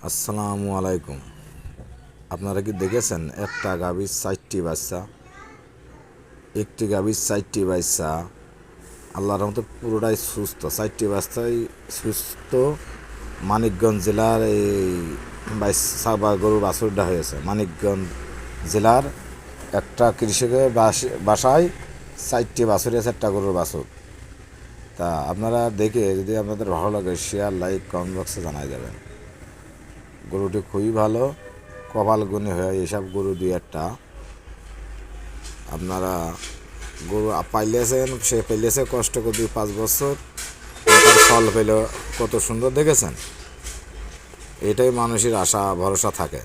আসসালামু আলাইকুম। আপনারা কি দেখেছেন একটা গাভীর 4টি বাচ্চা? একটি গাভীর 4টি বাচ্চা আল্লাহর রহমতে পুরোটাই সুস্থ। 4টি বাচ্চাই সুস্থ। মানিকগঞ্জ জেলার এই বাচ্চা বা গরুর বাছুরটা হয়েছে মানিকগঞ্জ জেলার একটা কৃষকের বাসায় 4টি বাছুর আছে, একটা গরুর বাছুর। তা আপনারা দেখে যদি আপনাদের ভালো লাগে শেয়ার, লাইক, কমেন্ট বক্সে জানাই যাবেন। গরুটি খুবই ভালো, কপাল গুণী হয়ে এইসব গরু দুই একটা আপনারা গরু পাইলেছেন। সে পেলেছে কষ্ট করে 2-5 বছর, তার ফল পেল কত সুন্দর দেখেছেন। এটাই মানুষের আশা ভরসা থাকে।